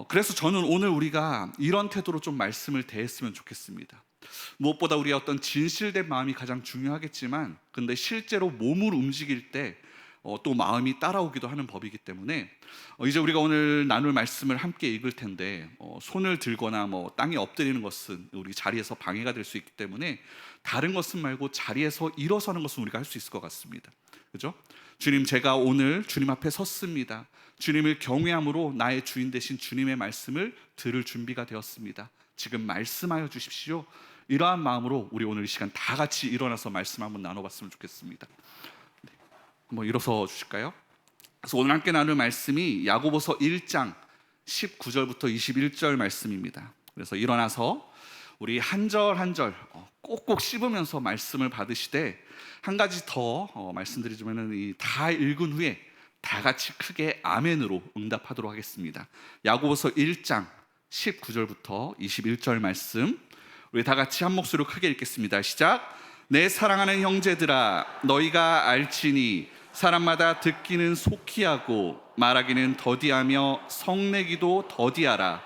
그래서 저는 오늘 우리가 이런 태도로 좀 말씀을 대했으면 좋겠습니다. 무엇보다 우리의 어떤 진실된 마음이 가장 중요하겠지만, 근데 실제로 몸을 움직일 때 또 마음이 따라오기도 하는 법이기 때문에 이제 우리가 오늘 나눌 말씀을 함께 읽을 텐데, 손을 들거나 땅에 엎드리는 것은 우리 자리에서 방해가 될 수 있기 때문에 다른 것은 말고 자리에서 일어서는 것은 우리가 할 수 있을 것 같습니다. 그죠? 주님, 제가 오늘 주님 앞에 섰습니다. 주님을 경외함으로 나의 주인 되신 주님의 말씀을 들을 준비가 되었습니다. 지금 말씀하여 주십시오. 이러한 마음으로 우리 오늘 이 시간 다 같이 일어나서 말씀 한번 나눠봤으면 좋겠습니다. 한번 일어서 주실까요? 그래서 오늘 함께 나눌 말씀이 야고보서 1장 19절부터 21절 말씀입니다. 그래서 일어나서 우리 한 절 한 절 꼭꼭 씹으면서 말씀을 받으시되, 한 가지 더 말씀드리자면 이 다 읽은 후에 다 같이 크게 아멘으로 응답하도록 하겠습니다. 야고보서 1장 19절부터 21절 말씀, 우리 다 같이 한 목소리로 크게 읽겠습니다. 시작. 내 사랑하는 형제들아, 너희가 알지니 사람마다 듣기는 속히 하고 말하기는 더디하며 성내기도 더디하라.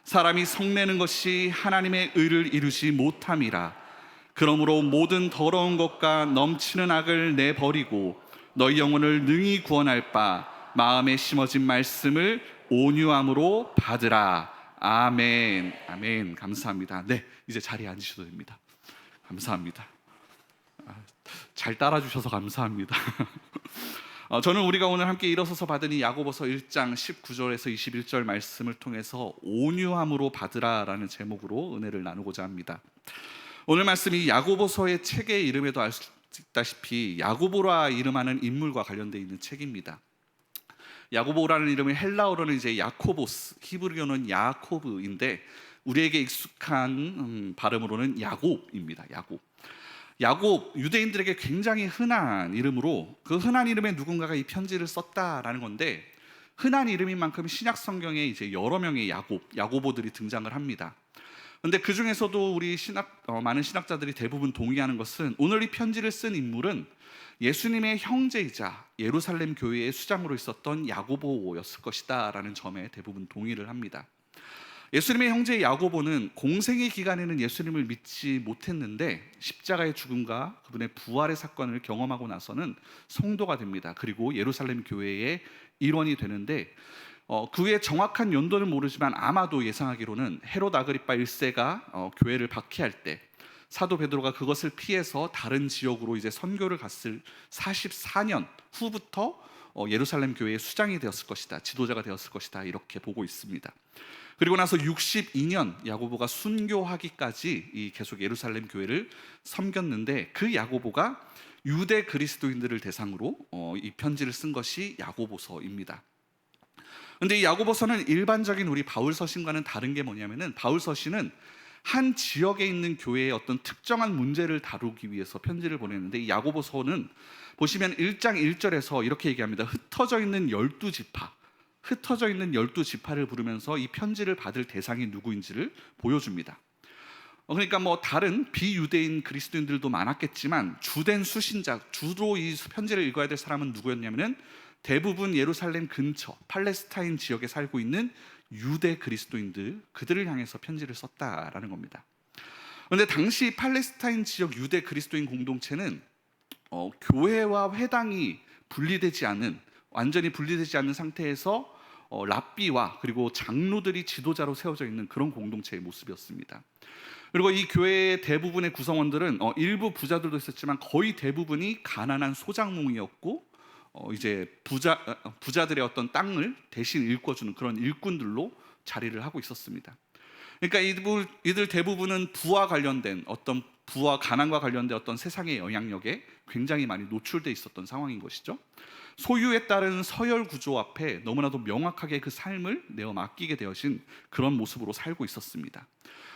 사람이 성내는 것이 하나님의 의를 이루지 못함이라. 그러므로 모든 더러운 것과 넘치는 악을 내버리고 너희 영혼을 능히 구원할 바 마음에 심어진 말씀을 온유함으로 받으라. 아멘. 아멘. 감사합니다. 네, 이제 자리에 앉으셔도 됩니다. 감사합니다. 잘 따라주셔서 감사합니다. 저는 우리가 오늘 함께 일어서서 받은 이 야고보서 1장 19절에서 21절 말씀을 통해서 온유함으로 받으라 라는 제목으로 은혜를 나누고자 합니다. 오늘 말씀이 야고보서의 책의 이름에도 알 수 있다시피 야고보라 이름하는 인물과 관련되어 있는 책입니다. 야고보라는 이름이 헬라어로는 이제 야코보스, 히브리어는 야코브인데 우리에게 익숙한 발음으로는 야곱입니다. 야곱, 유대인들에게 굉장히 흔한 이름으로, 그 흔한 이름에 누군가가 이 편지를 썼다라는 건데, 흔한 이름인 만큼 신약 성경에 이제 여러 명의 야고보들이 등장을 합니다. 그런데 그 중에서도 우리 많은 신학자들이 대부분 동의하는 것은 오늘 이 편지를 쓴 인물은 예수님의 형제이자 예루살렘 교회의 수장으로 있었던 야고보였을 것이다 라는 점에 대부분 동의를 합니다. 예수님의 형제 야고보는 공생의 기간에는 예수님을 믿지 못했는데 십자가의 죽음과 그분의 부활의 사건을 경험하고 나서는 성도가 됩니다. 그리고 예루살렘 교회의 일원이 되는데, 그의 정확한 연도는 모르지만 아마도 예상하기로는 헤롯 아그리파 1세가 교회를 박해할 때 사도 베드로가 그것을 피해서 다른 지역으로 이제 선교를 갔을 44년 후부터 예루살렘 교회의 수장이 되었을 것이다, 지도자가 되었을 것이다, 이렇게 보고 있습니다. 그리고 나서 62년 야고보가 순교하기까지 계속 예루살렘 교회를 섬겼는데, 그 야고보가 유대 그리스도인들을 대상으로 이 편지를 쓴 것이 야고보서입니다. 그런데 이 야고보서는 일반적인 우리 바울서신과는 다른 게 뭐냐면은, 바울서신은 한 지역에 있는 교회의 어떤 특정한 문제를 다루기 위해서 편지를 보냈는데, 이 야고보서는 보시면 1장 1절에서 이렇게 얘기합니다. 흩어져 있는 12지파를 부르면서 이 편지를 받을 대상이 누구인지를 보여줍니다. 그러니까 다른 비유대인 그리스도인들도 많았겠지만 주된 수신자, 주로 이 편지를 읽어야 될 사람은 누구였냐면은 대부분 예루살렘 근처 팔레스타인 지역에 살고 있는 유대 그리스도인들, 그들을 향해서 편지를 썼다라는 겁니다. 그런데 당시 팔레스타인 지역 유대 그리스도인 공동체는 교회와 회당이 완전히 분리되지 않는 상태에서 랍비와 그리고 장로들이 지도자로 세워져 있는 그런 공동체의 모습이었습니다. 그리고 이 교회의 대부분의 구성원들은 일부 부자들도 있었지만 거의 대부분이 가난한 소장농이었고, 이제 부자들의 어떤 땅을 대신 일궈주는 그런 일꾼들로 자리를 하고 있었습니다. 그러니까 이들 대부분은 부와 가난과 관련된 어떤 세상의 영향력에 굉장히 많이 노출돼 있었던 상황인 것이죠. 소유에 따른 서열 구조 앞에 너무나도 명확하게 그 삶을 내어 맡기게 되어진 그런 모습으로 살고 있었습니다.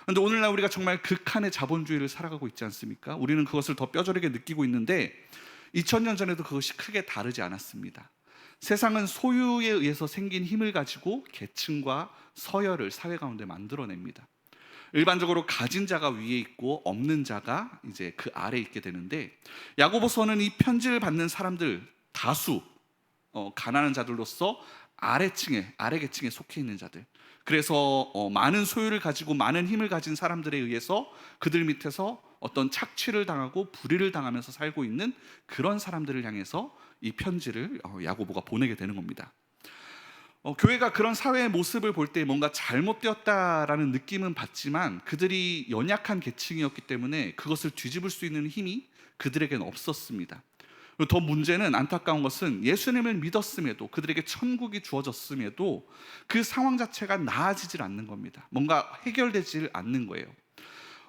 그런데 오늘날 우리가 정말 극한의 자본주의를 살아가고 있지 않습니까? 우리는 그것을 더 뼈저리게 느끼고 있는데 2000년 전에도 그것이 크게 다르지 않았습니다. 세상은 소유에 의해서 생긴 힘을 가지고 계층과 서열을 사회 가운데 만들어냅니다. 일반적으로 가진 자가 위에 있고 없는 자가 이제 그 아래에 있게 되는데, 야고보서는 이 편지를 받는 사람들 다수 가난한 자들로서 아래 계층에 속해 있는 자들. 그래서 많은 소유를 가지고 많은 힘을 가진 사람들에 의해서 그들 밑에서 어떤 착취를 당하고 불의를 당하면서 살고 있는 그런 사람들을 향해서 이 편지를 야고보가 보내게 되는 겁니다. 교회가 그런 사회의 모습을 볼 때 뭔가 잘못되었다라는 느낌은 받지만 그들이 연약한 계층이었기 때문에 그것을 뒤집을 수 있는 힘이 그들에게는 없었습니다. 그리고 더 문제는, 안타까운 것은 예수님을 믿었음에도, 그들에게 천국이 주어졌음에도 그 상황 자체가 나아지질 않는 겁니다. 뭔가 해결되질 않는 거예요.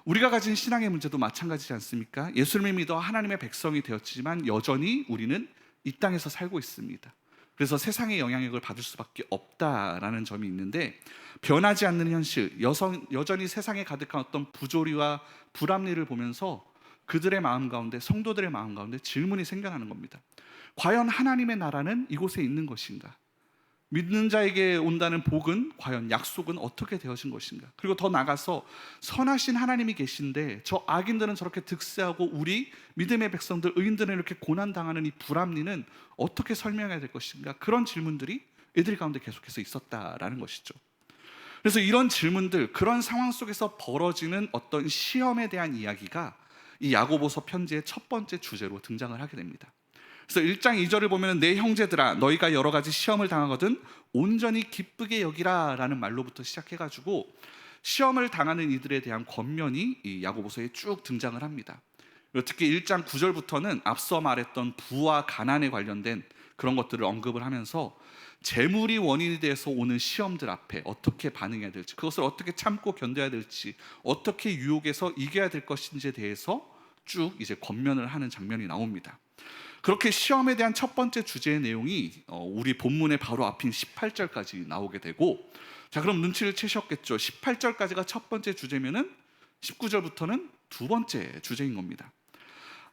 우리가 가진 신앙의 문제도 마찬가지지 않습니까? 예수님을 믿어 하나님의 백성이 되었지만 여전히 우리는 이 땅에서 살고 있습니다. 그래서 세상의 영향력을 받을 수밖에 없다라는 점이 있는데, 변하지 않는 현실, 여전히 세상에 가득한 어떤 부조리와 불합리를 보면서 그들의 마음 가운데, 성도들의 마음 가운데 질문이 생겨나는 겁니다. 과연 하나님의 나라는 이곳에 있는 것인가? 믿는 자에게 온다는 복은, 과연 약속은 어떻게 되어진 것인가? 그리고 더 나아가서 선하신 하나님이 계신데 저 악인들은 저렇게 득세하고 우리 믿음의 백성들, 의인들은 이렇게 고난당하는 이 불합리는 어떻게 설명해야 될 것인가? 그런 질문들이 이들 가운데 계속해서 있었다라는 것이죠. 그래서 이런 질문들, 그런 상황 속에서 벌어지는 어떤 시험에 대한 이야기가 이 야고보서 편지의 첫 번째 주제로 등장을 하게 됩니다. 그래서 1장 2절을 보면 내 형제들아 너희가 여러 가지 시험을 당하거든 온전히 기쁘게 여기라 라는 말로부터 시작해가지고 시험을 당하는 이들에 대한 권면이 이 야고보서에 쭉 등장을 합니다. 특히 1장 9절부터는 앞서 말했던 부와 가난에 관련된 그런 것들을 언급을 하면서 재물이 원인이 돼서 오는 시험들 앞에 어떻게 반응해야 될지, 그것을 어떻게 참고 견뎌야 될지, 어떻게 유혹에서 이겨야 될 것인지에 대해서 쭉 이제 권면을 하는 장면이 나옵니다. 그렇게 시험에 대한 첫 번째 주제의 내용이 우리 본문의 바로 앞인 18절까지 나오게 되고, 자, 그럼 눈치를 채셨겠죠. 18절까지가 첫 번째 주제면은 19절부터는 두 번째 주제인 겁니다.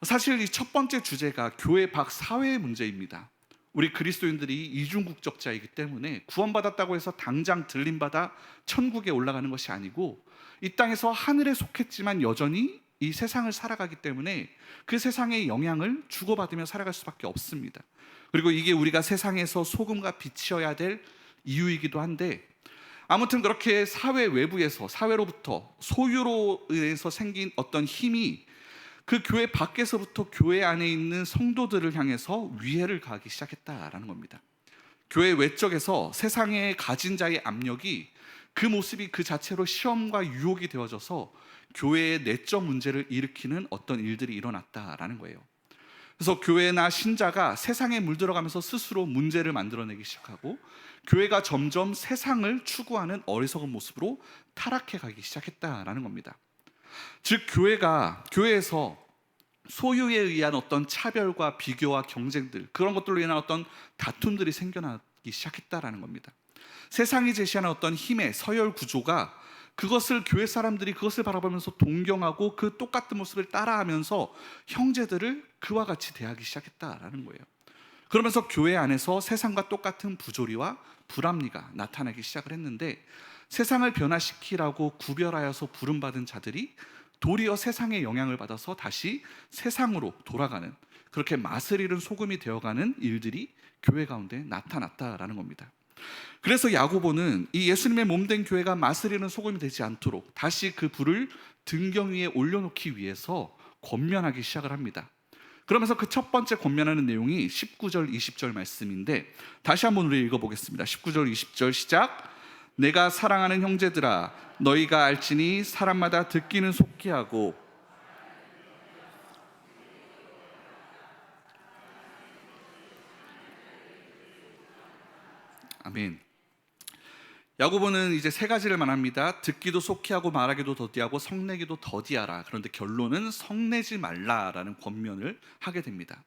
사실 이 첫 번째 주제가 교회 밖 사회의 문제입니다. 우리 그리스도인들이 이중국적자이기 때문에 구원받았다고 해서 당장 들림받아 천국에 올라가는 것이 아니고, 이 땅에서 하늘에 속했지만 여전히 이 세상을 살아가기 때문에 그 세상의 영향을 주고받으며 살아갈 수밖에 없습니다. 그리고 이게 우리가 세상에서 소금과 빛이어야 될 이유이기도 한데, 아무튼 그렇게 사회 외부에서, 사회로부터, 소유로 인해서 생긴 어떤 힘이 그 교회 밖에서부터 교회 안에 있는 성도들을 향해서 위해를 가하기 시작했다라는 겁니다. 교회 외적에서 세상에 가진 자의 압력이, 그 모습이 그 자체로 시험과 유혹이 되어져서 교회의 내적 문제를 일으키는 어떤 일들이 일어났다라는 거예요. 그래서 교회나 신자가 세상에 물들어가면서 스스로 문제를 만들어내기 시작하고, 교회가 점점 세상을 추구하는 어리석은 모습으로 타락해 가기 시작했다라는 겁니다. 즉 교회에서 소유에 의한 어떤 차별과 비교와 경쟁들, 그런 것들로 인한 어떤 다툼들이 생겨나기 시작했다라는 겁니다. 세상이 제시하는 어떤 힘의 서열 구조가, 그것을 교회 사람들이 그것을 바라보면서 동경하고 그 똑같은 모습을 따라하면서 형제들을 그와 같이 대하기 시작했다라는 거예요. 그러면서 교회 안에서 세상과 똑같은 부조리와 불합리가 나타나기 시작을 했는데, 세상을 변화시키라고 구별하여서 부름받은 자들이 도리어 세상의 영향을 받아서 다시 세상으로 돌아가는, 그렇게 맛을 잃은 소금이 되어가는 일들이 교회 가운데 나타났다라는 겁니다. 그래서 야고보는 이 예수님의 몸된 교회가 맛을 잃은 소금이 되지 않도록 다시 그 불을 등경 위에 올려놓기 위해서 권면하기 시작을 합니다. 그러면서 그 첫 번째 권면하는 내용이 19절 20절 말씀인데, 다시 한번 우리 읽어보겠습니다. 19절 20절 시작. 내가 사랑하는 형제들아 너희가 알지니 사람마다 듣기는 속히 하고 아멘. 야고보는 이제 세 가지를 말합니다. 듣기도 속히 하고 말하기도 더디하고 성내기도 더디하라. 그런데 결론은 성내지 말라라는 권면을 하게 됩니다.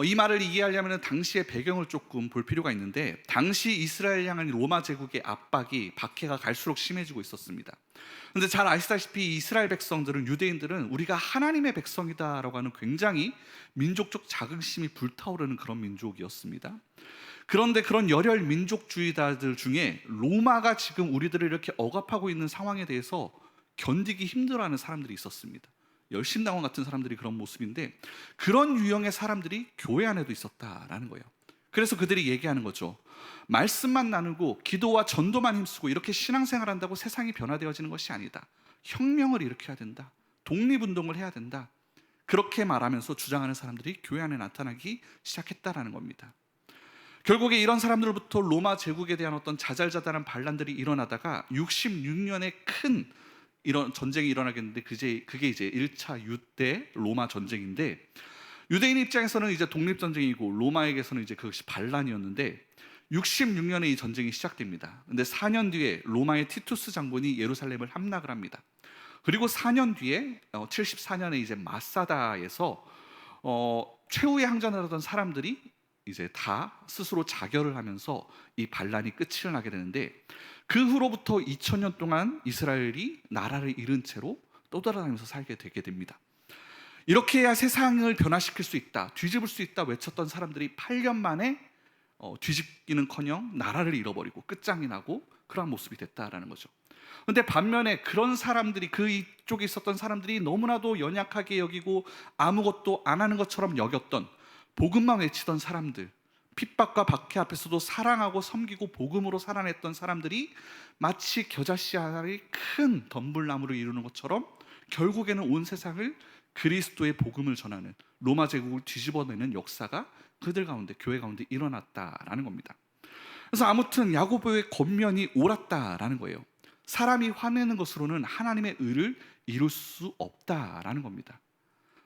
이 말을 이해하려면 당시의 배경을 조금 볼 필요가 있는데, 당시 이스라엘 향한 로마 제국의 압박이, 박해가 갈수록 심해지고 있었습니다. 그런데 잘 아시다시피 이스라엘 백성들은, 유대인들은 우리가 하나님의 백성이다라고 하는 굉장히 민족적 자긍심이 불타오르는 그런 민족이었습니다. 그런데 그런 열혈 민족주의자들 중에 로마가 지금 우리들을 이렇게 억압하고 있는 상황에 대해서 견디기 힘들어하는 사람들이 있었습니다. 열심당원 같은 사람들이 그런 모습인데, 그런 유형의 사람들이 교회 안에도 있었다라는 거예요. 그래서 그들이 얘기하는 거죠. 말씀만 나누고 기도와 전도만 힘쓰고 이렇게 신앙생활 한다고 세상이 변화되어지는 것이 아니다. 혁명을 일으켜야 된다. 독립운동을 해야 된다. 그렇게 말하면서 주장하는 사람들이 교회 안에 나타나기 시작했다라는 겁니다. 결국에 이런 사람들로부터 로마 제국에 대한 어떤 자잘자잘한 반란들이 일어나다가 66년에 큰 이런 전쟁이 일어나겠는데 그게 이제 1차 유대 로마 전쟁인데, 유대인 입장에서는 이제 독립전쟁이고 로마에게서는 이제 그것이 반란이었는데 66년에 이 전쟁이 시작됩니다. 근데 4년 뒤에 로마의 티투스 장군이 예루살렘을 함락을 합니다. 그리고 4년 뒤에 74년에 이제 마사다에서 최후의 항전을 하던 사람들이 이제 다 스스로 자결을 하면서 이 반란이 끝을 나게 되는데, 그 후로부터 2000년 동안 이스라엘이 나라를 잃은 채로 떠돌아다니면서 살게 되게 됩니다. 이렇게 해야 세상을 변화시킬 수 있다, 뒤집을 수 있다 외쳤던 사람들이 8년 만에 뒤집기는커녕 나라를 잃어버리고 끝장이 나고 그러한 모습이 됐다라는 거죠. 근데 반면에 그런 사람들이, 그 이쪽에 있었던 사람들이 너무나도 연약하게 여기고 아무것도 안 하는 것처럼 여겼던, 복음만 외치던 사람들, 핍박과 박해 앞에서도 사랑하고 섬기고 복음으로 살아냈던 사람들이 마치 겨자씨 하나의 큰 덤불나무를 이루는 것처럼 결국에는 온 세상을 그리스도의 복음을 전하는, 로마 제국을 뒤집어내는 역사가 그들 가운데, 교회 가운데 일어났다라는 겁니다. 그래서 아무튼 야고보의 권면이 옳았다라는 거예요. 사람이 화내는 것으로는 하나님의 의를 이룰 수 없다라는 겁니다.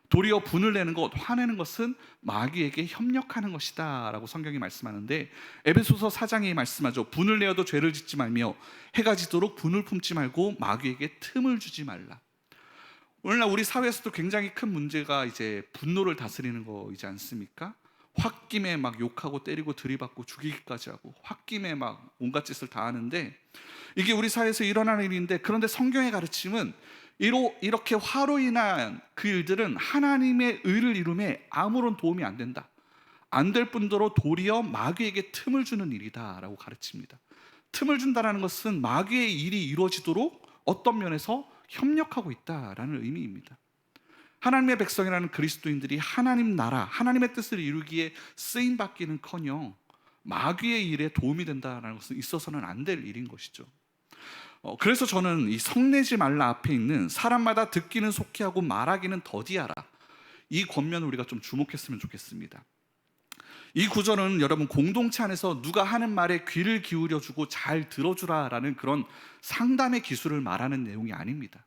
도리어 분을 내는 것, 화내는 것은 마귀에게 협력하는 것이다 라고 성경이 말씀하는데, 에베소서 4장에 말씀하죠. 분을 내어도 죄를 짓지 말며 해가 지도록 분을 품지 말고 마귀에게 틈을 주지 말라. 오늘날 우리 사회에서도 굉장히 큰 문제가 이제 분노를 다스리는 거이지 않습니까? 홧김에 막 욕하고 때리고 들이받고 죽이기까지 하고 홧김에 막 온갖 짓을 다 하는데, 이게 우리 사회에서 일어나는 일인데, 그런데 성경의 가르침은 이렇게 화로 인한 그 일들은 하나님의 의를 이룸에 아무런 도움이 안 된다, 안 될 뿐더러 도리어 마귀에게 틈을 주는 일이다 라고 가르칩니다. 틈을 준다는 것은 마귀의 일이 이루어지도록 어떤 면에서 협력하고 있다라는 의미입니다. 하나님의 백성이라는 그리스도인들이 하나님 나라, 하나님의 뜻을 이루기에 쓰임받기는커녕 마귀의 일에 도움이 된다는 것은 있어서는 안 될 일인 것이죠. 그래서 저는 이 성내지 말라 앞에 있는 사람마다 듣기는 속히 하고 말하기는 더디하라, 이 권면을 우리가 좀 주목했으면 좋겠습니다. 이 구절은 여러분 공동체 안에서 누가 하는 말에 귀를 기울여주고 잘 들어주라라는 그런 상담의 기술을 말하는 내용이 아닙니다.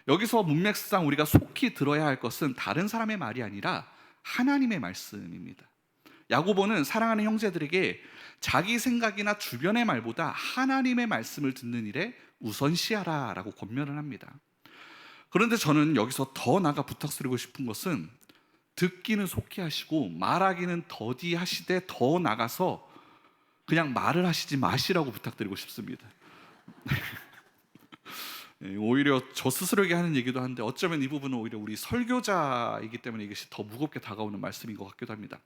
여기서 문맥상 우리가 속히 들어야 할 것은 다른 사람의 말이 아니라 하나님의 말씀입니다. 야고보는 사랑하는 형제들에게 자기 생각이나 주변의 말보다 하나님의 말씀을 듣는 일에 우선시하라 라고 권면을 합니다. 그런데 저는 여기서 더 나아가 부탁드리고 싶은 것은, 듣기는 속히 하시고 말하기는 더디 하시되 더 나가서 그냥 말을 하시지 마시라고 부탁드리고 싶습니다. 오히려 저 스스로에게 하는 얘기도 한데, 어쩌면 이 부분은 오히려 우리 설교자이기 때문에 이것이 더 무겁게 다가오는 말씀인 것 같기도 합니다.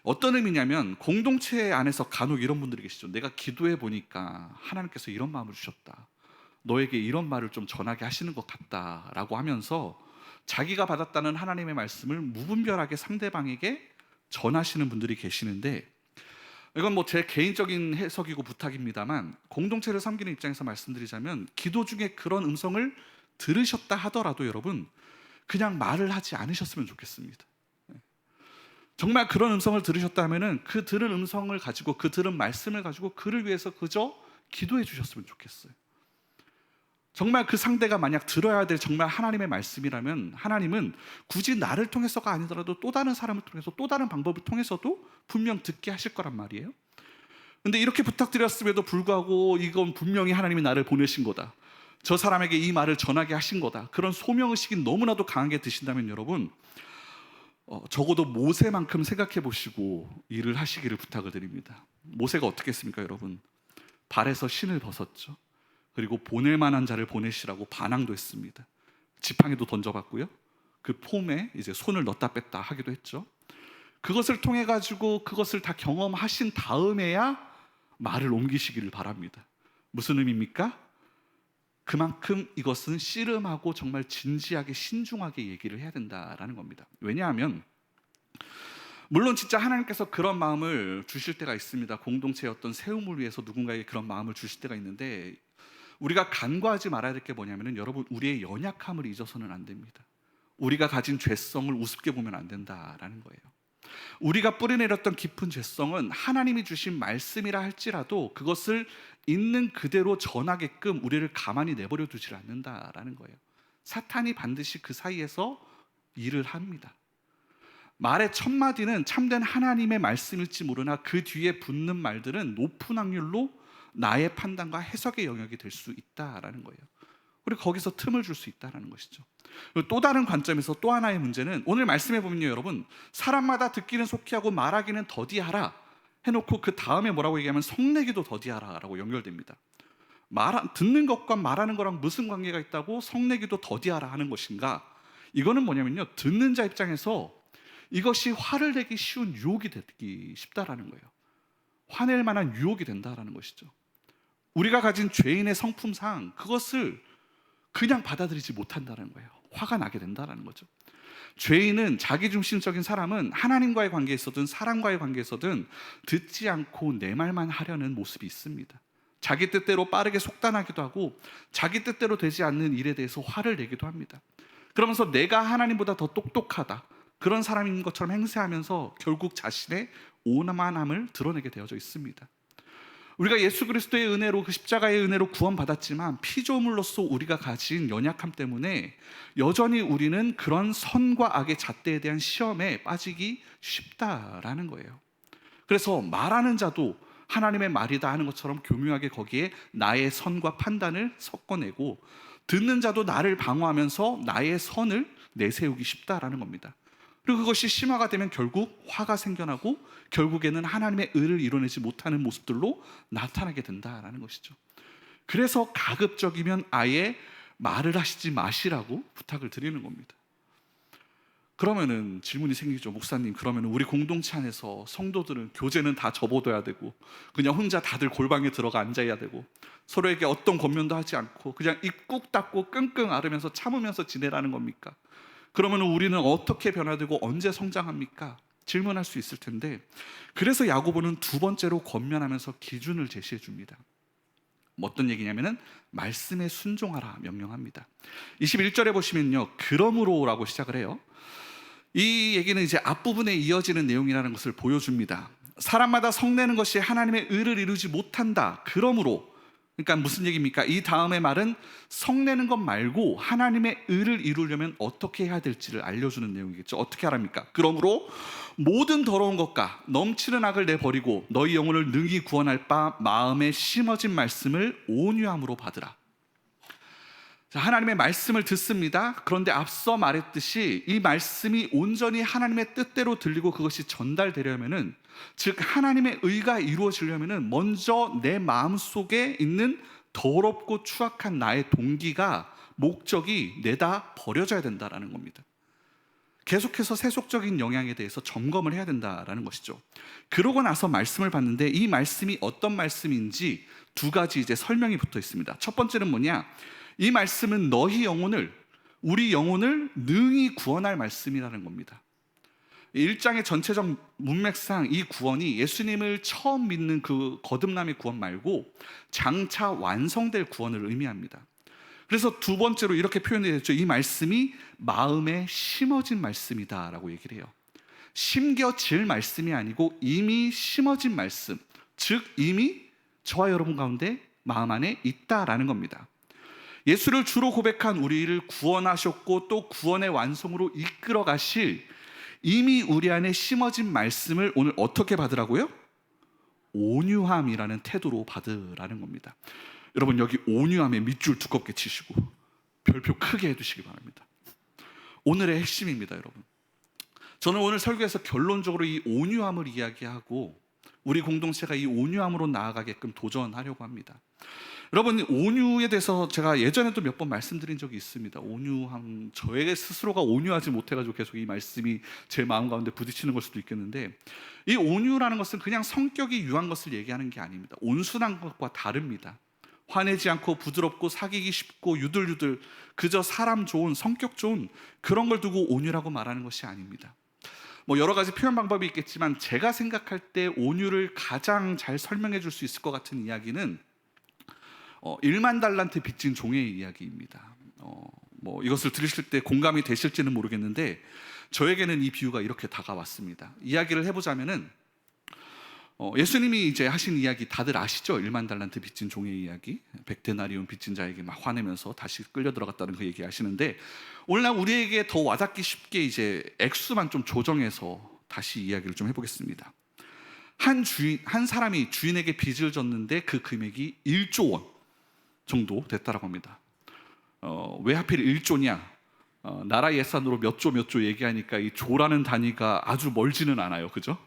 어떤 의미냐면, 공동체 안에서 간혹 이런 분들이 계시죠. 내가 기도해 보니까 하나님께서 이런 마음을 주셨다, 너에게 이런 말을 좀 전하게 하시는 것 같다 라고 하면서 자기가 받았다는 하나님의 말씀을 무분별하게 상대방에게 전하시는 분들이 계시는데, 이건 뭐 제 개인적인 해석이고 부탁입니다만, 공동체를 섬기는 입장에서 말씀드리자면, 기도 중에 그런 음성을 들으셨다 하더라도 여러분 그냥 말을 하지 않으셨으면 좋겠습니다. 정말 그런 음성을 들으셨다 하면은 그 들은 음성을 가지고, 그 들은 말씀을 가지고 그를 위해서 그저 기도해 주셨으면 좋겠어요. 정말 그 상대가 만약 들어야 될 정말 하나님의 말씀이라면, 하나님은 굳이 나를 통해서가 아니더라도 또 다른 사람을 통해서, 또 다른 방법을 통해서도 분명 듣게 하실 거란 말이에요. 근데 이렇게 부탁드렸음에도 불구하고 이건 분명히 하나님이 나를 보내신 거다, 저 사람에게 이 말을 전하게 하신 거다, 그런 소명의식이 너무나도 강하게 드신다면 여러분 적어도 모세만큼 생각해 보시고 일을 하시기를 부탁을 드립니다. 모세가 어떻게 했습니까 여러분? 발에서 신을 벗었죠. 그리고 보낼 만한 자를 보내시라고 반항도 했습니다. 지팡이도 던져봤고요, 그 폼에 이제 손을 넣었다 뺐다 하기도 했죠. 그것을 통해 가지고 그것을 다 경험하신 다음에야 말을 옮기시기를 바랍니다. 무슨 의미입니까? 그만큼 이것은 씨름하고 정말 진지하게 신중하게 얘기를 해야 된다라는 겁니다. 왜냐하면 물론 진짜 하나님께서 그런 마음을 주실 때가 있습니다. 공동체의 어떤 세움을 위해서 누군가에게 그런 마음을 주실 때가 있는데, 우리가 간과하지 말아야 될 게 뭐냐면은, 여러분, 우리의 연약함을 잊어서는 안 됩니다. 우리가 가진 죄성을 우습게 보면 안 된다라는 거예요. 우리가 뿌리내렸던 깊은 죄성은 하나님이 주신 말씀이라 할지라도 그것을 있는 그대로 전하게끔 우리를 가만히 내버려 두질 않는다라는 거예요. 사탄이 반드시 그 사이에서 일을 합니다. 말의 첫 마디는 참된 하나님의 말씀일지 모르나 그 뒤에 붙는 말들은 높은 확률로 나의 판단과 해석의 영역이 될 수 있다라는 거예요. 그리고 거기서 틈을 줄 수 있다는 것이죠. 또 다른 관점에서 또 하나의 문제는, 오늘 말씀해 보면요, 여러분, 사람마다 듣기는 속히 하고 말하기는 더디하라 해놓고 그 다음에 뭐라고 얘기하면 성내기도 더디하라 라고 연결됩니다. 듣는 것과 말하는 거랑 무슨 관계가 있다고 성내기도 더디하라 하는 것인가? 이거는 뭐냐면요, 듣는 자 입장에서 이것이 화를 내기 쉬운 유혹이 되기 쉽다라는 거예요. 화낼 만한 유혹이 된다라는 것이죠. 우리가 가진 죄인의 성품상 그것을 그냥 받아들이지 못한다는 거예요. 화가 나게 된다는 거죠. 죄인은, 자기중심적인 사람은 하나님과의 관계에서든 사람과의 관계에서든 듣지 않고 내 말만 하려는 모습이 있습니다. 자기 뜻대로 빠르게 속단하기도 하고 자기 뜻대로 되지 않는 일에 대해서 화를 내기도 합니다. 그러면서 내가 하나님보다 더 똑똑하다, 그런 사람인 것처럼 행세하면서 결국 자신의 오만함을 드러내게 되어져 있습니다. 우리가 예수 그리스도의 은혜로, 그 십자가의 은혜로 구원받았지만 피조물로서 우리가 가진 연약함 때문에 여전히 우리는 그런 선과 악의 잣대에 대한 시험에 빠지기 쉽다라는 거예요. 그래서 말하는 자도 하나님의 말이다 하는 것처럼 교묘하게 거기에 나의 선과 판단을 섞어내고, 듣는 자도 나를 방어하면서 나의 선을 내세우기 쉽다라는 겁니다. 그리고 그것이 심화가 되면 결국 화가 생겨나고 결국에는 하나님의 의를 이뤄내지 못하는 모습들로 나타나게 된다라는 것이죠. 그래서 가급적이면 아예 말을 하시지 마시라고 부탁을 드리는 겁니다. 그러면은 질문이 생기죠. 목사님, 그러면 우리 공동체 안에서 성도들은 교제는 다 접어둬야 되고 그냥 혼자 다들 골방에 들어가 앉아야 되고 서로에게 어떤 권면도 하지 않고 그냥 입 꾹 닫고 끙끙 앓으면서 참으면서 지내라는 겁니까? 그러면 우리는 어떻게 변화되고 언제 성장합니까? 질문할 수 있을 텐데, 그래서 야고보는 두 번째로 권면하면서 기준을 제시해 줍니다. 어떤 얘기냐면은 말씀에 순종하라 명령합니다. 21절에 보시면요, 그러므로라고 시작을 해요. 이 얘기는 이제 앞부분에 이어지는 내용이라는 것을 보여줍니다. 사람마다 성내는 것이 하나님의 의를 이루지 못한다. 그러므로, 그러니까 무슨 얘기입니까? 이 다음의 말은 성내는 것 말고 하나님의 의를 이루려면 어떻게 해야 될지를 알려주는 내용이겠죠. 어떻게 하랍니까? 그러므로 모든 더러운 것과 넘치는 악을 내버리고 너희 영혼을 능히 구원할 바 마음에 심어진 말씀을 온유함으로 받으라. 자, 하나님의 말씀을 듣습니다. 그런데 앞서 말했듯이 이 말씀이 온전히 하나님의 뜻대로 들리고 그것이 전달되려면은, 즉 하나님의 의가 이루어지려면은 먼저 내 마음속에 있는 더럽고 추악한 나의 동기가, 목적이 내다 버려져야 된다라는 겁니다. 계속해서 세속적인 영향에 대해서 점검을 해야 된다라는 것이죠. 그러고 나서 말씀을 봤는데 이 말씀이 어떤 말씀인지 두 가지 이제 설명이 붙어 있습니다. 첫 번째는 뭐냐? 이 말씀은 너희 영혼을, 우리 영혼을 능히 구원할 말씀이라는 겁니다. 1장의 전체적 문맥상 이 구원이 예수님을 처음 믿는 그 거듭남의 구원 말고 장차 완성될 구원을 의미합니다. 그래서 두 번째로 이렇게 표현이 됐죠. 이 말씀이 마음에 심어진 말씀이다 라고 얘기를 해요. 심겨질 말씀이 아니고 이미 심어진 말씀, 즉 이미 저와 여러분 가운데 마음 안에 있다라는 겁니다. 예수를 주로 고백한 우리를 구원하셨고 또 구원의 완성으로 이끌어 가실 이미 우리 안에 심어진 말씀을 오늘 어떻게 받으라고요? 온유함이라는 태도로 받으라는 겁니다. 여러분, 여기 온유함에 밑줄 두껍게 치시고 별표 크게 해두시기 바랍니다. 오늘의 핵심입니다. 여러분, 저는 오늘 설교에서 결론적으로 이 온유함을 이야기하고 우리 공동체가 이 온유함으로 나아가게끔 도전하려고 합니다. 여러분, 온유에 대해서 제가 예전에도 몇 번 말씀드린 적이 있습니다. 온유함, 저에게 스스로가 온유하지 못해가지고 계속 이 말씀이 제 마음 가운데 부딪히는 걸 수도 있겠는데, 이 온유라는 것은 그냥 성격이 유한 것을 얘기하는 게 아닙니다. 온순한 것과 다릅니다. 화내지 않고 부드럽고 사귀기 쉽고 유들유들 그저 사람 좋은, 성격 좋은 그런 걸 두고 온유라고 말하는 것이 아닙니다. 뭐 여러 가지 표현 방법이 있겠지만 제가 생각할 때 온유를 가장 잘 설명해 줄 수 있을 것 같은 이야기는 1만 달란트 빚진 종의 이야기입니다. 뭐 이것을 들으실 때 공감이 되실지는 모르겠는데 저에게는 이 비유가 이렇게 다가왔습니다. 이야기를 해보자면은 예수님이 이제 하신 이야기 다들 아시죠? 1만 달란트 빚진 종의 이야기, 100데나리온 빚진 자에게 막 화내면서 다시 끌려 들어갔다는 그 얘기 아시는데, 오늘날 우리에게 더 와닿기 쉽게 이제 액수만 좀 조정해서 다시 이야기를 좀 해보겠습니다. 한 사람이 주인에게 빚을 졌는데 그 금액이 1조 원 정도 됐다라고 합니다. 왜 하필 1조냐? 나라 예산으로 몇 조 얘기하니까 이 조라는 단위가 아주 멀지는 않아요, 그죠?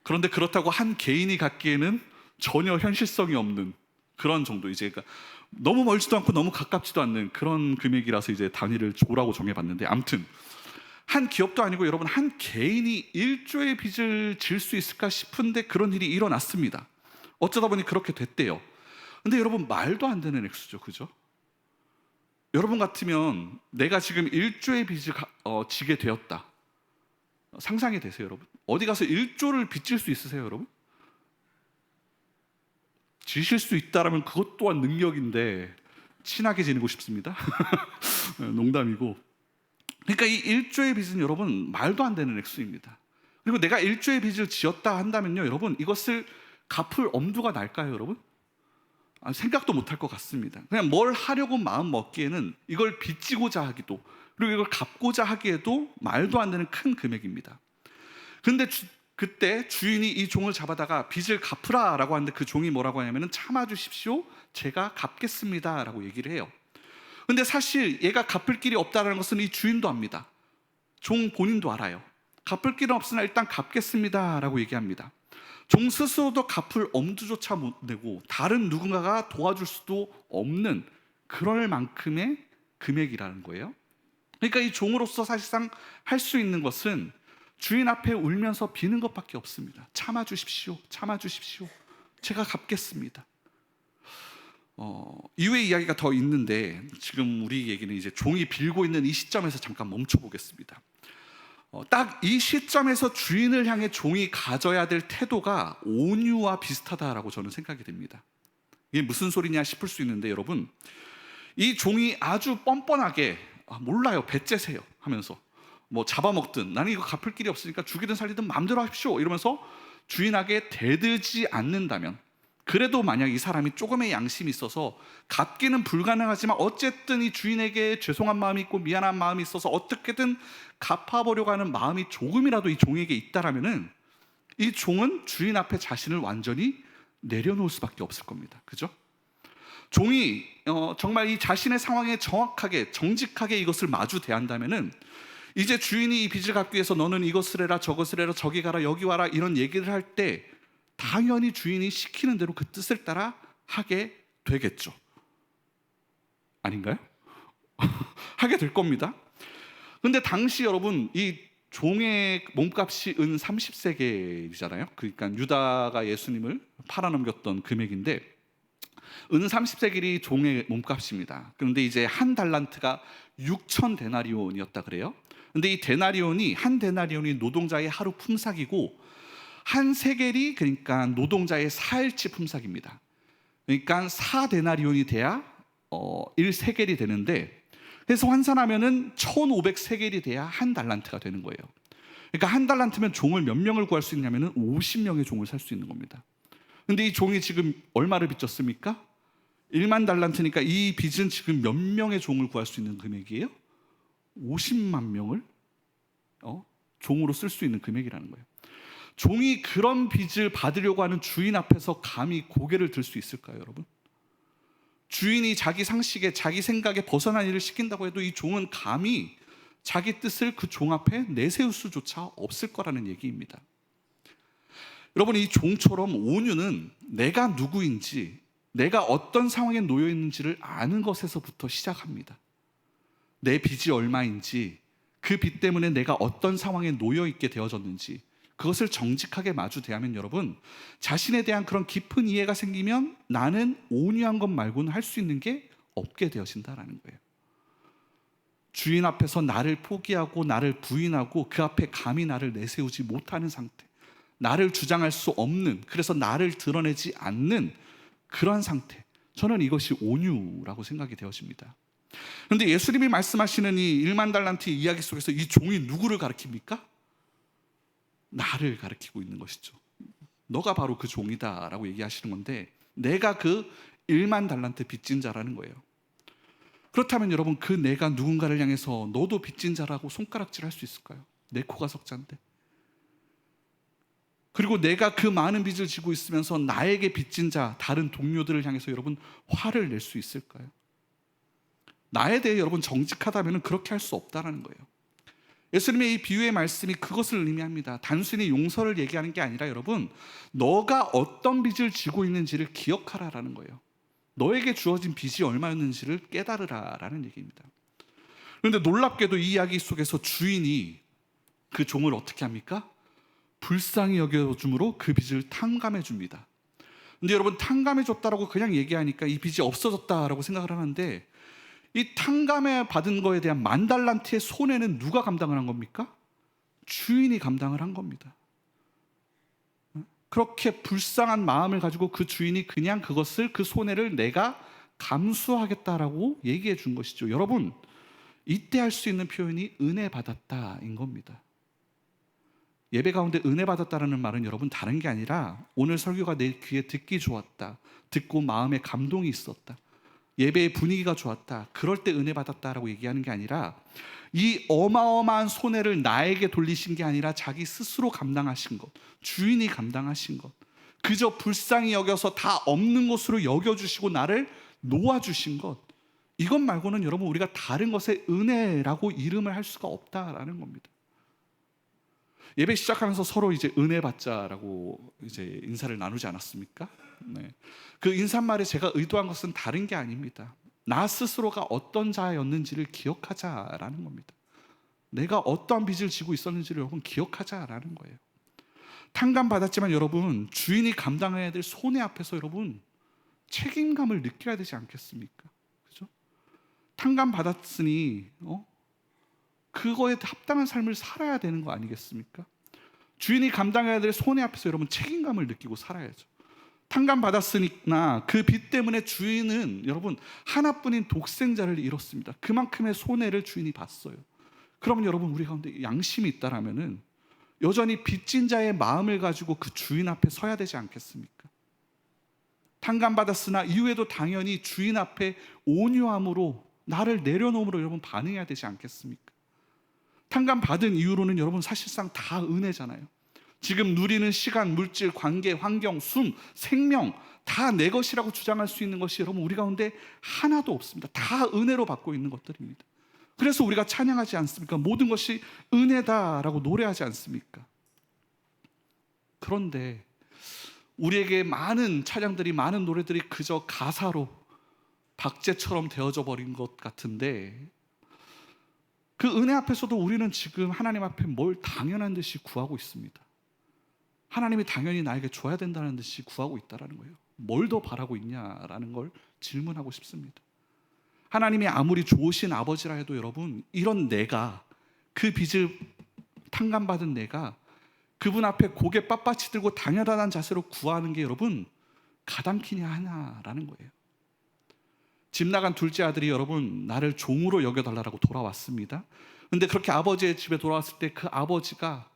그런데 그렇다고 한 개인이 갖기에는 전혀 현실성이 없는 그런 정도, 이제 그러니까 너무 멀지도 않고 너무 가깝지도 않는 그런 금액이라서 이제 단위를 조라고 정해봤는데, 아무튼 한 기업도 아니고 여러분 한 개인이 1조의 빚을 질 수 있을까 싶은데 그런 일이 일어났습니다. 어쩌다 보니 그렇게 됐대요. 근데 여러분 말도 안 되는 액수죠, 그죠? 여러분 같으면 내가 지금 1조의 빚을 지게 되었다, 상상이 되세요, 여러분? 어디 가서 1조를 빚질 수 있으세요, 여러분? 지실 수 있다라면 그것 또한 능력인데 친하게 지내고 싶습니다. 농담이고. 그러니까 이 1조의 빚은 여러분 말도 안 되는 액수입니다. 그리고 내가 1조의 빚을 지었다 한다면요, 여러분 이것을 갚을 엄두가 날까요, 여러분? 생각도 못할 것 같습니다. 그냥 뭘 하려고 마음 먹기에는 이걸 빚지고자 하기도, 그리고 이걸 갚고자 하기에도 말도 안 되는 큰 금액입니다. 근데 그때 주인이 이 종을 잡아다가 빚을 갚으라 라고 하는데 그 종이 뭐라고 하냐면 참아주십시오, 제가 갚겠습니다 라고 얘기를 해요. 근데 사실 얘가 갚을 길이 없다는 것은 이 주인도 압니다. 종 본인도 알아요. 갚을 길은 없으나 일단 갚겠습니다 라고 얘기합니다. 종 스스로도 갚을 엄두조차 못 내고 다른 누군가가 도와줄 수도 없는 그럴 만큼의 금액이라는 거예요. 그러니까 이 종으로서 사실상 할 수 있는 것은 주인 앞에 울면서 비는 것밖에 없습니다. 참아주십시오, 참아주십시오, 제가 갚겠습니다. 이후의 이야기가 더 있는데 지금 우리 얘기는 이제 종이 빌고 있는 이 시점에서 잠깐 멈춰 보겠습니다. 딱 이 시점에서 주인을 향해 종이 가져야 될 태도가 온유와 비슷하다라고 저는 생각이 됩니다. 이게 무슨 소리냐 싶을 수 있는데, 여러분 이 종이 아주 뻔뻔하게 몰라요, 배째세요 하면서 뭐 잡아먹든 나는 이거 갚을 길이 없으니까 죽이든 살리든 마음대로 하십시오 이러면서 주인에게 대들지 않는다면, 그래도 만약 이 사람이 조금의 양심이 있어서 갚기는 불가능하지만 어쨌든 이 주인에게 죄송한 마음이 있고 미안한 마음이 있어서 어떻게든 갚아보려고 하는 마음이 조금이라도 이 종에게 있다라면은 이 종은 주인 앞에 자신을 완전히 내려놓을 수밖에 없을 겁니다, 그죠? 종이 정말 이 자신의 상황에 정확하게 정직하게 이것을 마주 대한다면은 이제 주인이 이 빚을 갚기 위해서 너는 이것을 해라 저것을 해라 저기 가라 여기 와라 이런 얘기를 할 때 당연히 주인이 시키는 대로 그 뜻을 따라 하게 되겠죠. 아닌가요? 하게 될 겁니다. 근데 당시 여러분 이 종의 몸값이 은 30세겔이잖아요. 그러니까 유다가 예수님을 팔아넘겼던 금액인데 은 30세겔이 종의 몸값입니다. 그런데 이제 한 달란트가 6천 데나리온이었다 그래요. 근데 이 데나리온이 한 데나리온이 노동자의 하루 품삯이고 한 세겔이 그러니까 노동자의 4일치 품삯입니다. 그러니까 4데나리온이 돼야 1세겔이 되는데, 그래서 환산하면은 1500세겔이 돼야 한 달란트가 되는 거예요. 그러니까 한 달란트면 종을 몇 명을 구할 수 있냐면은 50명의 종을 살 수 있는 겁니다. 근데 이 종이 지금 얼마를 빚졌습니까? 1만 달란트니까 이 빚은 지금 몇 명의 종을 구할 수 있는 금액이에요? 50만 명을 종으로 쓸 수 있는 금액이라는 거예요. 종이 그런 빚을 받으려고 하는 주인 앞에서 감히 고개를 들 수 있을까요, 여러분? 주인이 자기 상식에 자기 생각에 벗어난 일을 시킨다고 해도 이 종은 감히 자기 뜻을 그 종 앞에 내세울 수조차 없을 거라는 얘기입니다. 여러분 이 종처럼 온유는 내가 누구인지, 내가 어떤 상황에 놓여 있는지를 아는 것에서부터 시작합니다. 내 빚이 얼마인지, 그 빚 때문에 내가 어떤 상황에 놓여 있게 되어졌는지 그것을 정직하게 마주 대하면 여러분 자신에 대한 그런 깊은 이해가 생기면 나는 온유한 것 말고는 할 수 있는 게 없게 되어진다라는 거예요. 주인 앞에서 나를 포기하고 나를 부인하고 그 앞에 감히 나를 내세우지 못하는 상태, 나를 주장할 수 없는, 그래서 나를 드러내지 않는 그러한 상태, 저는 이것이 온유라고 생각이 되어집니다. 그런데 예수님이 말씀하시는 이 1만 달란트 이야기 속에서 이 종이 누구를 가리킵니까? 나를 가리키고 있는 것이죠. 너가 바로 그 종이다 라고 얘기하시는 건데, 내가 그 1만 달란트 빚진 자라는 거예요. 그렇다면 여러분, 그 내가 누군가를 향해서 너도 빚진 자라고 손가락질 할 수 있을까요? 내 코가 석자인데. 그리고 내가 그 많은 빚을 지고 있으면서 나에게 빚진 자, 다른 동료들을 향해서 여러분 화를 낼 수 있을까요? 나에 대해 여러분 정직하다면 그렇게 할 수 없다는 거예요. 예수님의 이 비유의 말씀이 그것을 의미합니다. 단순히 용서를 얘기하는 게 아니라 여러분, 너가 어떤 빚을 지고 있는지를 기억하라라는 거예요. 너에게 주어진 빚이 얼마였는지를 깨달으라라는 얘기입니다. 그런데 놀랍게도 이 이야기 속에서 주인이 그 종을 어떻게 합니까? 불쌍히 여겨줌으로 그 빚을 탕감해 줍니다. 근데 여러분, 탕감해 줬다라고 그냥 얘기하니까 이 빚이 없어졌다라고 생각을 하는데, 이 탕감해 받은 거에 대한 1만 달란트의 손해는 누가 감당을 한 겁니까? 주인이 감당을 한 겁니다. 그렇게 불쌍한 마음을 가지고 그 주인이 그냥 그것을, 그 손해를 내가 감수하겠다라고 얘기해 준 것이죠. 여러분, 이때 할 수 있는 표현이 은혜 받았다인 겁니다. 예배 가운데 은혜 받았다라는 말은 여러분 다른 게 아니라 오늘 설교가 내 귀에 듣기 좋았다, 듣고 마음에 감동이 있었다, 예배의 분위기가 좋았다, 그럴 때 은혜 받았다라고 얘기하는 게 아니라, 이 어마어마한 손해를 나에게 돌리신 게 아니라 자기 스스로 감당하신 것, 주인이 감당하신 것, 그저 불쌍히 여겨서 다 없는 것으로 여겨주시고 나를 놓아주신 것, 이것 말고는 여러분 우리가 다른 것에 은혜라고 이름을 할 수가 없다라는 겁니다. 예배 시작하면서 서로 이제 은혜 받자라고 이제 인사를 나누지 않았습니까? 네. 그 인사말에 제가 의도한 것은 다른 게 아닙니다. 나 스스로가 어떤 자였는지를 기억하자라는 겁니다. 내가 어떠한 빚을 지고 있었는지를 여러분 기억하자라는 거예요. 탕감 받았지만 여러분, 주인이 감당해야 될 손해 앞에서 여러분 책임감을 느껴야 되지 않겠습니까? 그죠? 탕감 받았으니 그거에 합당한 삶을 살아야 되는 거 아니겠습니까? 주인이 감당해야 될 손해 앞에서 여러분 책임감을 느끼고 살아야죠. 탕감 받았으니까 그 빚 때문에 주인은 여러분 하나뿐인 독생자를 잃었습니다. 그만큼의 손해를 주인이 봤어요. 그러면 여러분 우리 가운데 양심이 있다라면은 여전히 빚진 자의 마음을 가지고 그 주인 앞에 서야 되지 않겠습니까? 탕감 받았으나 이후에도 당연히 주인 앞에 온유함으로 나를 내려놓음으로 여러분 반응해야 되지 않겠습니까? 탕감 받은 이후로는 여러분 사실상 다 은혜잖아요. 지금 누리는 시간, 물질, 관계, 환경, 숨, 생명 다 내 것이라고 주장할 수 있는 것이 여러분 우리 가운데 하나도 없습니다. 다 은혜로 받고 있는 것들입니다. 그래서 우리가 찬양하지 않습니까? 모든 것이 은혜다라고 노래하지 않습니까? 그런데 우리에게 많은 찬양들이, 많은 노래들이 그저 가사로 박제처럼 되어져 버린 것 같은데, 그 은혜 앞에서도 우리는 지금 하나님 앞에 뭘 당연한 듯이 구하고 있습니다. 하나님이 당연히 나에게 줘야 된다는 듯이 구하고 있다는 거예요. 뭘 더 바라고 있냐라는 걸 질문하고 싶습니다. 하나님이 아무리 좋으신 아버지라 해도 여러분, 이런 내가, 그 빚을 탕감받은 내가 그분 앞에 고개 빳빳이 들고 당연하다는 자세로 구하는 게 여러분 가당키냐 하냐라는 거예요. 집 나간 둘째 아들이 여러분 나를 종으로 여겨달라고 돌아왔습니다. 근데 그렇게 아버지의 집에 돌아왔을 때 그 아버지가,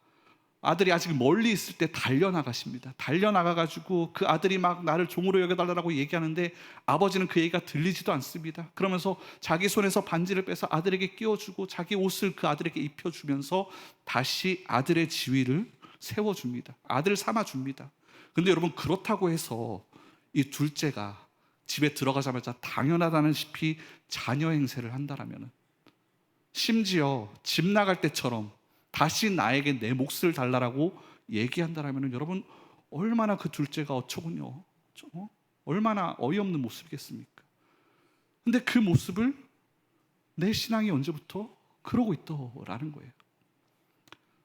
아들이 아직 멀리 있을 때 달려나가십니다. 달려나가가지고 그 아들이 막 나를 종으로 여겨달라고 얘기하는데 아버지는 그 얘기가 들리지도 않습니다. 그러면서 자기 손에서 반지를 빼서 아들에게 끼워주고 자기 옷을 그 아들에게 입혀주면서 다시 아들의 지위를 세워줍니다. 아들 삼아줍니다. 근데 여러분, 그렇다고 해서 이 둘째가 집에 들어가자마자 당연하다는 시피 자녀 행세를 한다라면, 심지어 집 나갈 때처럼 다시 나에게 내 몫을 달라라고 얘기한다라면 여러분 얼마나 그 둘째가 어처구니요, 얼마나 어이없는 모습이겠습니까? 근데 그 모습을 내 신앙이 언제부터 그러고 있더라는 거예요.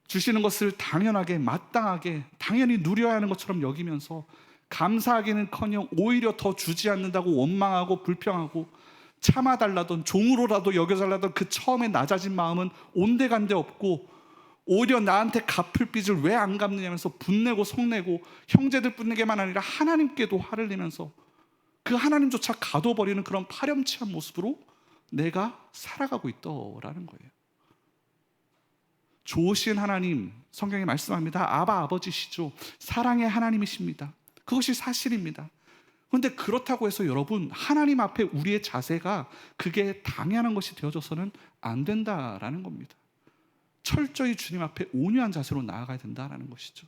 주시는 것을 당연하게, 마땅하게, 당연히 누려야 하는 것처럼 여기면서 감사하기는커녕 오히려 더 주지 않는다고 원망하고 불평하고 참아달라던, 종으로라도 여겨달라던 그 처음에 낮아진 마음은 온데간데 없고 오히려 나한테 갚을 빚을 왜 안 갚느냐면서 분내고 성내고 형제들 뿐에게만 아니라 하나님께도 화를 내면서 그 하나님조차 가둬버리는 그런 파렴치한 모습으로 내가 살아가고 있더라는 거예요. 좋으신 하나님, 성경에 말씀합니다. 아바 아버지시죠. 사랑의 하나님이십니다. 그것이 사실입니다. 그런데 그렇다고 해서 여러분, 하나님 앞에 우리의 자세가 그게 당연한 것이 되어져서는 안 된다라는 겁니다. 철저히 주님 앞에 온유한 자세로 나아가야 된다라는 것이죠.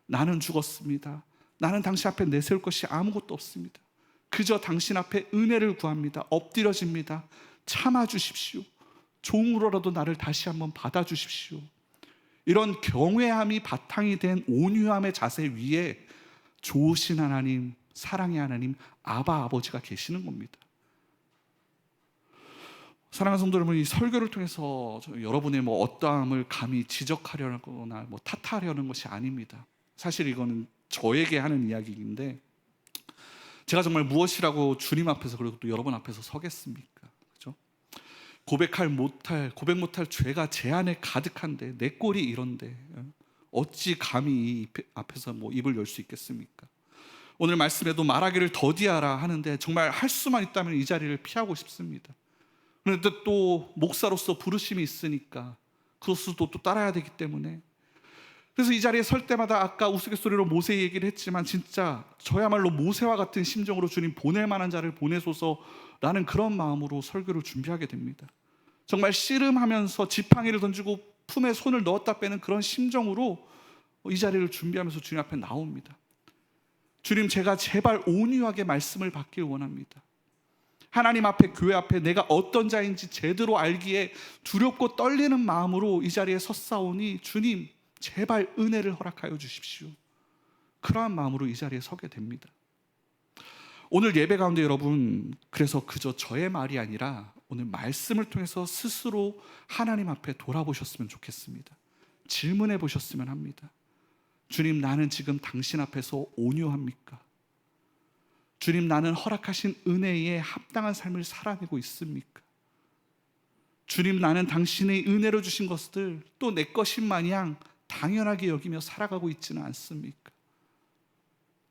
나는 죽었습니다. 나는 당신 앞에 내세울 것이 아무것도 없습니다. 그저 당신 앞에 은혜를 구합니다. 엎드려집니다. 참아주십시오. 종으로라도 나를 다시 한번 받아주십시오. 이런 경외함이 바탕이 된 온유함의 자세 위에 좋으신 하나님, 사랑의 하나님, 아바 아버지가 계시는 겁니다. 사랑하는 성도 여러분, 이 설교를 통해서 여러분의 어떠함을 감히 지적하려거나 탓하려는 것이 아닙니다. 사실 이거는 저에게 하는 이야기인데, 제가 정말 무엇이라고 주님 앞에서 그리고 또 여러분 앞에서 서겠습니까? 그렇죠? 고백 못할 죄가 제 안에 가득한데 내 꼴이 이런데 어찌 감히 이 앞에서 입을 열 수 있겠습니까? 오늘 말씀에도 말하기를 더디하라 하는데 정말 할 수만 있다면 이 자리를 피하고 싶습니다. 그런데 또 목사로서 부르심이 있으니까 그것도 또 따라야 되기 때문에, 그래서 이 자리에 설 때마다 아까 우스갯소리로 모세 얘기를 했지만 진짜 저야말로 모세와 같은 심정으로 주님 보낼 만한 자를 보내소서라는 그런 마음으로 설교를 준비하게 됩니다. 정말 씨름하면서 지팡이를 던지고 품에 손을 넣었다 빼는 그런 심정으로 이 자리를 준비하면서 주님 앞에 나옵니다. 주님, 제가 제발 온유하게 말씀을 받길 원합니다. 하나님 앞에, 교회 앞에 내가 어떤 자인지 제대로 알기에 두렵고 떨리는 마음으로 이 자리에 섰사오니 주님, 제발 은혜를 허락하여 주십시오. 그러한 마음으로 이 자리에 서게 됩니다. 오늘 예배 가운데 여러분, 그래서 그저 저의 말이 아니라 오늘 말씀을 통해서 스스로 하나님 앞에 돌아보셨으면 좋겠습니다. 질문해 보셨으면 합니다. 주님, 나는 지금 당신 앞에서 온유합니까? 주님, 나는 허락하신 은혜에 합당한 삶을 살아내고 있습니까? 주님, 나는 당신의 은혜로 주신 것들 또 내 것인 마냥 당연하게 여기며 살아가고 있지는 않습니까?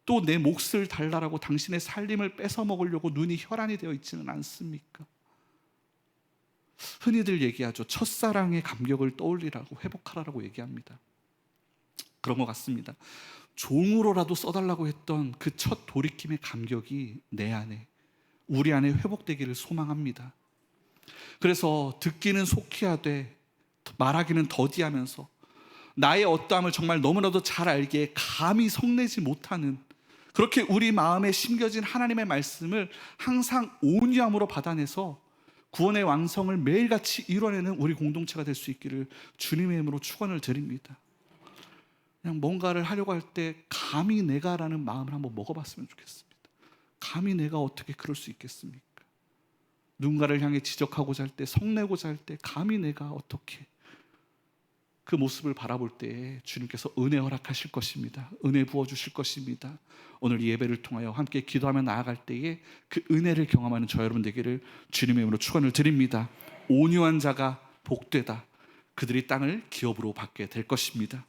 또 내 몫을 달라라고 당신의 살림을 뺏어 먹으려고 눈이 혈안이 되어 있지는 않습니까? 흔히들 얘기하죠. 첫사랑의 감격을 떠올리라고, 회복하라고 얘기합니다. 그런 것 같습니다. 종으로라도 써달라고 했던 그 첫 돌이킴의 감격이 내 안에, 우리 안에 회복되기를 소망합니다. 그래서 듣기는 속히 하되 말하기는 더디하면서 나의 어떠함을 정말 너무나도 잘 알기에 감히 성내지 못하는, 그렇게 우리 마음에 심겨진 하나님의 말씀을 항상 온유함으로 받아내서 구원의 완성을 매일같이 이뤄내는 우리 공동체가 될 수 있기를 주님의 이름으로 축원을 드립니다. 그냥 뭔가를 하려고 할 때 감히 내가라는 마음을 한번 먹어봤으면 좋겠습니다. 감히 내가 어떻게 그럴 수 있겠습니까? 누군가를 향해 지적하고자 할 때, 성내고자 할 때 감히 내가 어떻게, 그 모습을 바라볼 때에 주님께서 은혜 허락하실 것입니다. 은혜 부어주실 것입니다. 오늘 이 예배를 통하여 함께 기도하며 나아갈 때에 그 은혜를 경험하는 저 여러분 되기를 주님의 이름으로 축원을 드립니다. 온유한 자가 복되다. 그들이 땅을 기업으로 받게 될 것입니다.